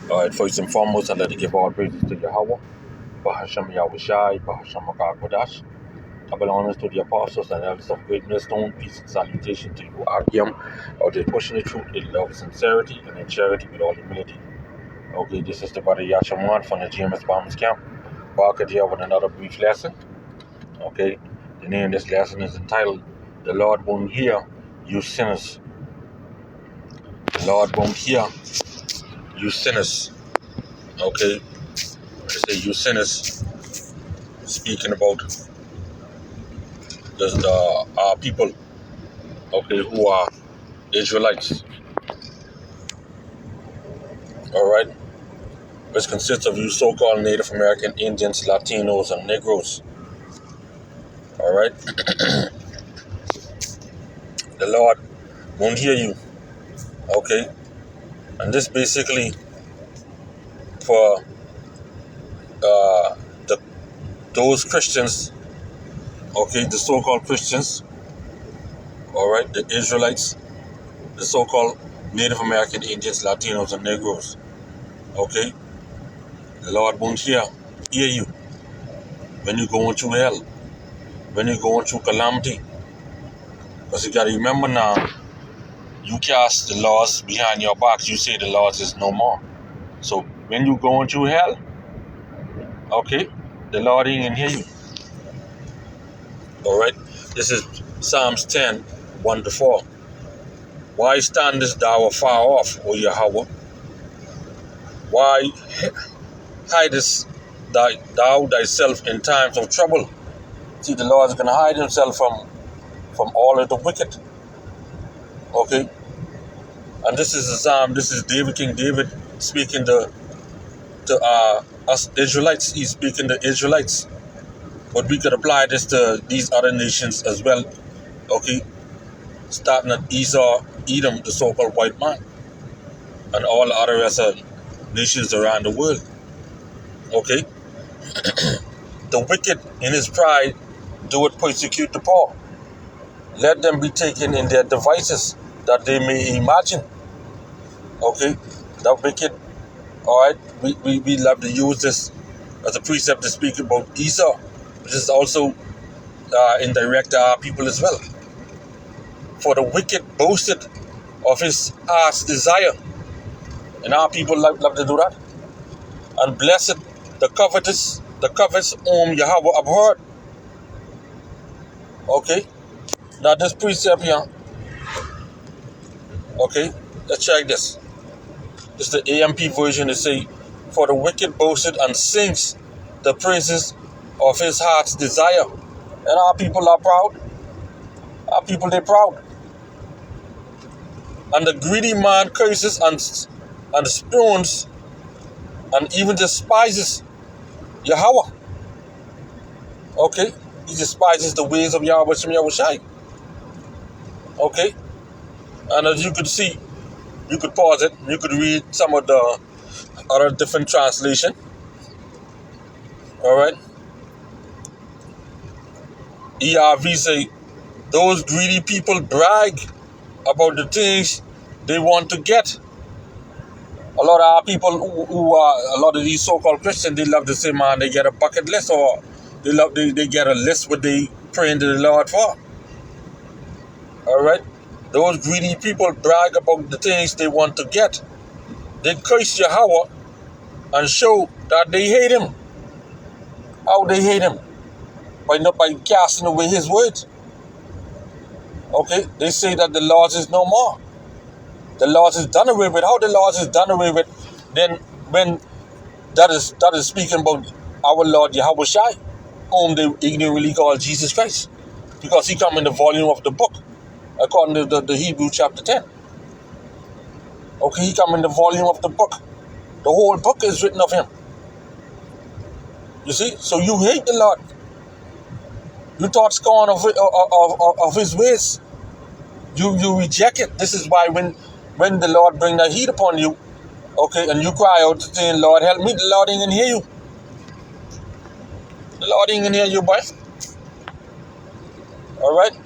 Alright, first and foremost, I'd like to give all praises to Yahweh, Bahasham Yahushai, Bahasham Kodash. Double honors to the apostles and elders of great millstone. Peace and salutation to you, Akim, out there pushing the truth in love, sincerity, and in charity with all humility. Okay, this is the brother YASHAWAN from the GMS Bombers Camp. Back here with another brief lesson. Okay, the name of this lesson is entitled, The Lord Won't Hear You Sinners. The Lord won't hear you sinners. Okay, I say you sinners, speaking about our people, okay, who are Israelites, all right, which consists of you so-called Native American Indians, Latinos, and Negroes, all right. The Lord won't hear you, okay, and this basically for those Christians, okay, the so-called Christians, all right, the Israelites, the so-called Native American Indians, Latinos, and Negroes, okay. The Lord won't hear you when you're going through hell, when you're going through calamity. Because you got to remember now, you cast the laws behind your back. You say the laws is no more. So when you're going through hell, okay, the Lord ain't gonna hear you. All right. This is Psalms 10, 1-4. Why standest thou afar off, O Yahweh? Why hidest thou thyself in times of trouble? See, the Lord is going to hide himself from all of the wicked. Okay? And this is a psalm, this is King David speaking to us Israelites. He's speaking to Israelites. But we could apply this to these other nations as well. Okay? Starting at Esau, Edom, the so-called white man, and all the other rest of nations around the world. Okay? The wicked in his pride doeth persecute the poor. Let them be taken in their devices that they may imagine. Okay? The wicked, alright, we love to use this as a precept to speak about Esau, which is also indirect to our people as well. For the wicked boasted of his heart's desire, and our people love to do that. And blessed the covetous whom Yahweh abhorred. Okay? Now this precept here, okay, let's check this. This is the AMP version. They say, for the wicked boasted and sings the praises of his heart's desire. And our people are proud. Our people, they're proud. And the greedy man curses and spurns and even despises Yahweh. Okay? He despises the ways of Yahweh Yahushai. Okay? And as you could see, you could pause it, you could read some of the other different translation. Alright? ERV say, those greedy people brag about the things they want to get. A lot of our people who are, a lot of these so-called Christians, they love to say, man, they get a bucket list, or they get a list what they praying to the Lord for. Alright? Those greedy people brag about the things they want to get. They curse Yahweh and show that they hate him. How they hate him? By casting away his words. Okay? They say that the laws is no more. The laws is done away with. How the laws is done away with? Then when that is speaking about our Lord Yahweh Shai, whom they ignorantly call Jesus Christ, because he come in the volume of the book, according to the Hebrew chapter 10. Okay, he come in the volume of the book. The whole book is written of him. You see? So you hate the Lord. You thought scorn of his ways. You reject it. This is why when the Lord bring the heat upon you, okay, and you cry out saying, Lord, help me, the Lord ain't gonna hear you. The Lord ain't gonna hear you, boy. Alright?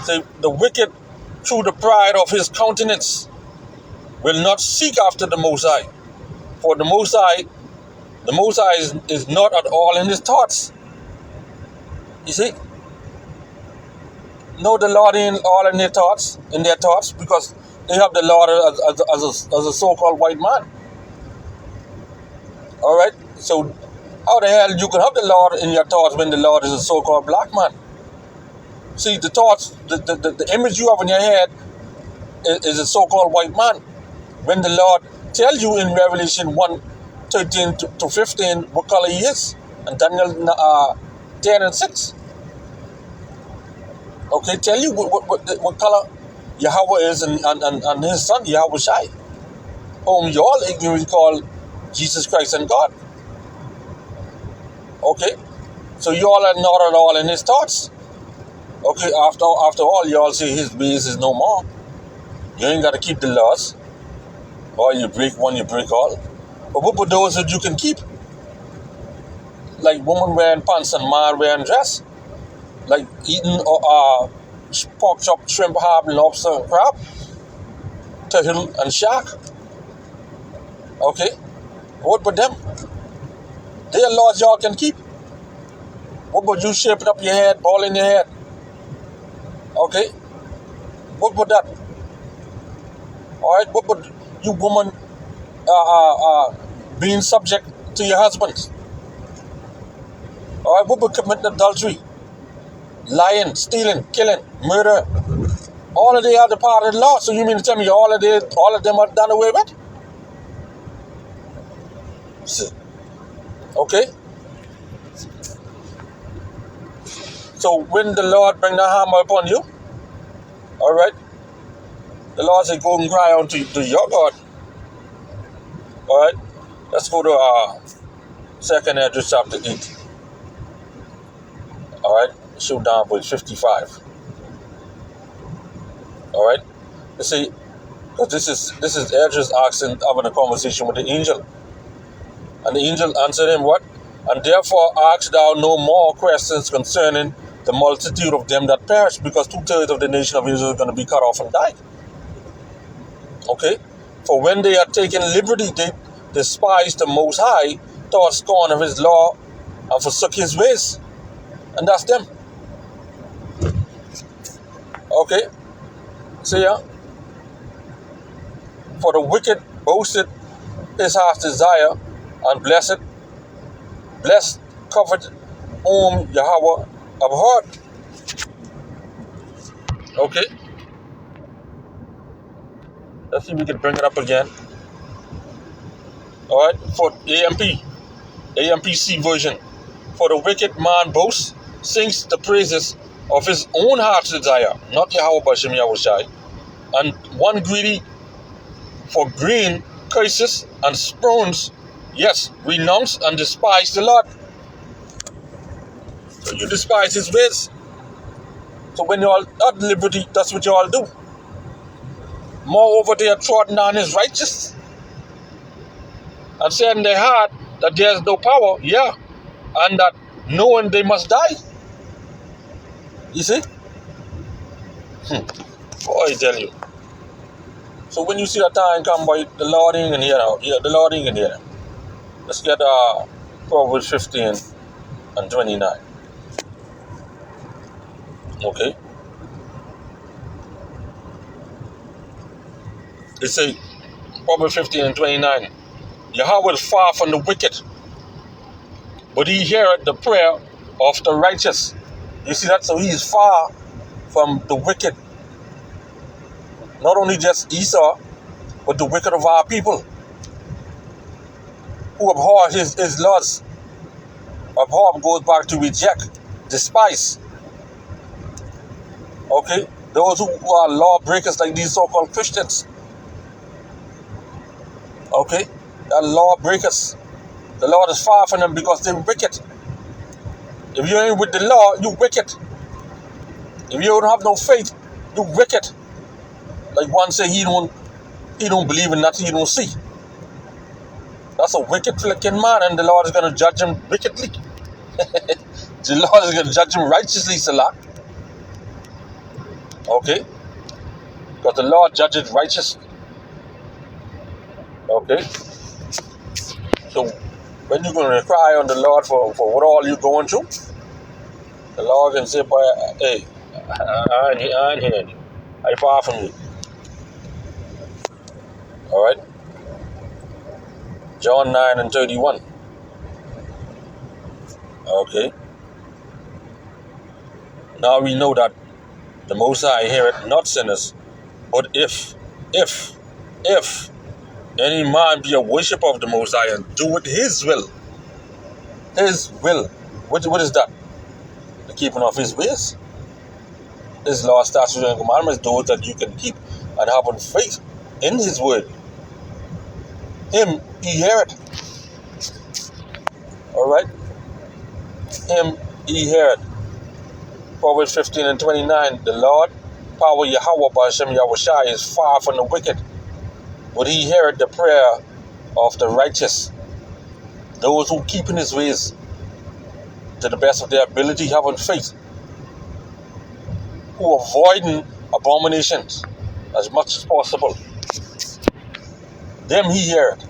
So the wicked through the pride of his countenance, will not seek after the Most High. For the Most High is not at all in his thoughts. You see? No, the Lord ain't all in their thoughts, because they have the Lord as a so-called white man. All right? So how the hell you can have the Lord in your thoughts when the Lord is a so-called black man? See, the thoughts, the image you have in your head is a so-called white man. When the Lord tells you in Revelation 1:13 to 15 what color he is, and Daniel 10 and 6. Okay, tell you what color Yahweh is and his son Yahweh Shai, whom you all ignorantly call Jesus Christ and God. Okay, so you all are not at all in his thoughts. Okay, after all, you all say his ways is no more. You ain't got to keep the laws, or you break one, you break all. But what about those that you can keep? Like woman wearing pants and man wearing dress, like eating pork chop, shrimp, harb, lobster, and crab, turtle, and shark. Okay, what about them? They are laws y'all can keep. What about you shaping up your head, ball in your head? Okay, what about that? All right, what about you woman being subject to your husband? All right, what about committing adultery, lying, stealing, killing, murder? All of they are the part of the law. So you mean to tell me all of them are done away with? Okay. So when the Lord bring the hammer upon you, all right, the Lord said, go and cry unto your God. All right, let's go to 2nd Ezra chapter 8. All right, shoot down with 55. All right, you see, because this is Ezra's asking, having a conversation with the angel, and the angel answered him, what? And therefore ask thou no more questions concerning the multitude of them that perish, because 2/3 of the nation of Israel are going to be cut off and die. Okay? For when they are taken liberty, they despise the Most High, thought scorn of his law, and forsook his ways. And that's them. Okay? See ya? For the wicked boasted his heart's desire, and blessed, covered, whom Yahweh abhorred. Okay? Let's see if we can bring it up again. Alright, for AMPC version. For the wicked man boasts, sings the praises of his own heart's desire, not Yahweh Bashem Yahushai, and one greedy for green curses and spurns, yes, renounce and despise the Lord. So you despise his ways. So when you all at liberty, that's what you all do. Moreover, they are trodden on his righteous, and said in their heart that there is no power, yeah, and that knowing they must die. You see? Boy, I tell you. So when you see that time come by, the Lord ain't gonna hear out. Yeah, the Lord ain't gonna hear them. Let's get Proverbs 15 and 29. Okay. It say, Proverbs 15 and 29. Yahweh is far from the wicked, but he heareth the prayer of the righteous. You see that? So he is far from the wicked. Not only just Esau, but the wicked of our people, who abhor his laws. Abhor goes back to reject, despise. Okay? Those who are lawbreakers, like these so-called Christians. Okay? They're lawbreakers. The Lord is far from them because they're wicked. If you ain't with the law, you wicked. If you don't have no faith, you wicked. Like one say he don't believe in nothing he don't see. That's a wicked flicking man, and the Lord is gonna judge him wickedly. The Lord is gonna judge him righteously, Salah. Okay? Because the Lord judges righteous. Okay? So when you're going to cry on the Lord for what all you're going through, the Lord can say, boy, hey, I ain't hearing you. I far from you. Alright? John 9:31. Okay? Now we know that the Most High heareth not sinners, but if any man be a worshipper of the Most High and doeth his will, what is that? The keeping of his ways. His law, statutes, and commandments, those that you can keep and have on faith in his word. Him he heareth. Alright? Him he heareth. Proverbs 15:29. The Lord, power Yahweh Ba'ashem Yahushai, is far from the wicked, but he heareth the prayer of the righteous. Those who keep in his ways to the best of their ability, having faith, who avoiding abominations as much as possible. Them he heareth.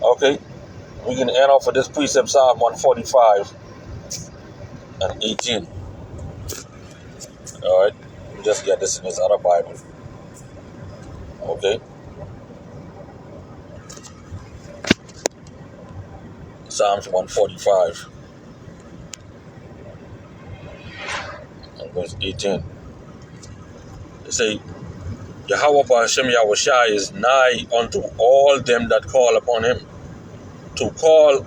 Okay? We can end off with this precept, Psalm 145:18. Alright? We just get this in this other Bible. Okay? Psalms 145 and verse 18. They say, Yahweh Ba'ashem Yahushai is nigh unto all them that call upon him, to all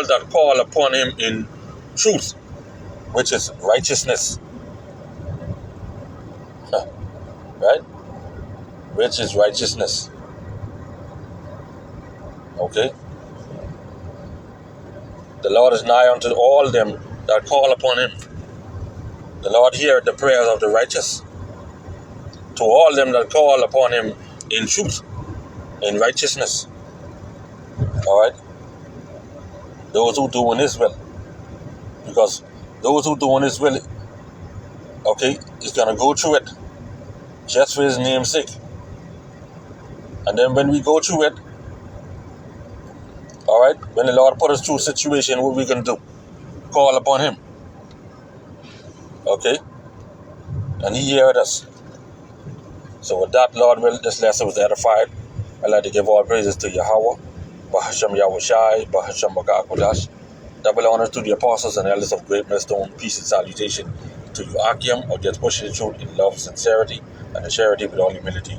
that call upon him in truth, which is righteousness. Right? Which is righteousness. Okay? The Lord is nigh unto all them that call upon him. The Lord heareth the prayers of the righteous. To all them that call upon him in truth, in righteousness. Alright? Those who do in his will. Because those who do in his will, okay, is going to go through it just for his name's sake. And then when we go through it, alright, when the Lord put us through a situation, what we going to do? Call upon him. Okay? And he heard us. So with that, Lord will, this lesson was edified. I'd like to give all praises to Yahweh, Bahasham Yahushai, Bahasham Magakodash. Double honors to the apostles and elders of Great Millstone. Peace and salutation to you, Akim, or just pushing the truth in love, sincerity, and the charity with all humility.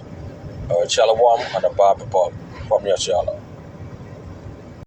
Shalom and a Bible Qam Yasharahla.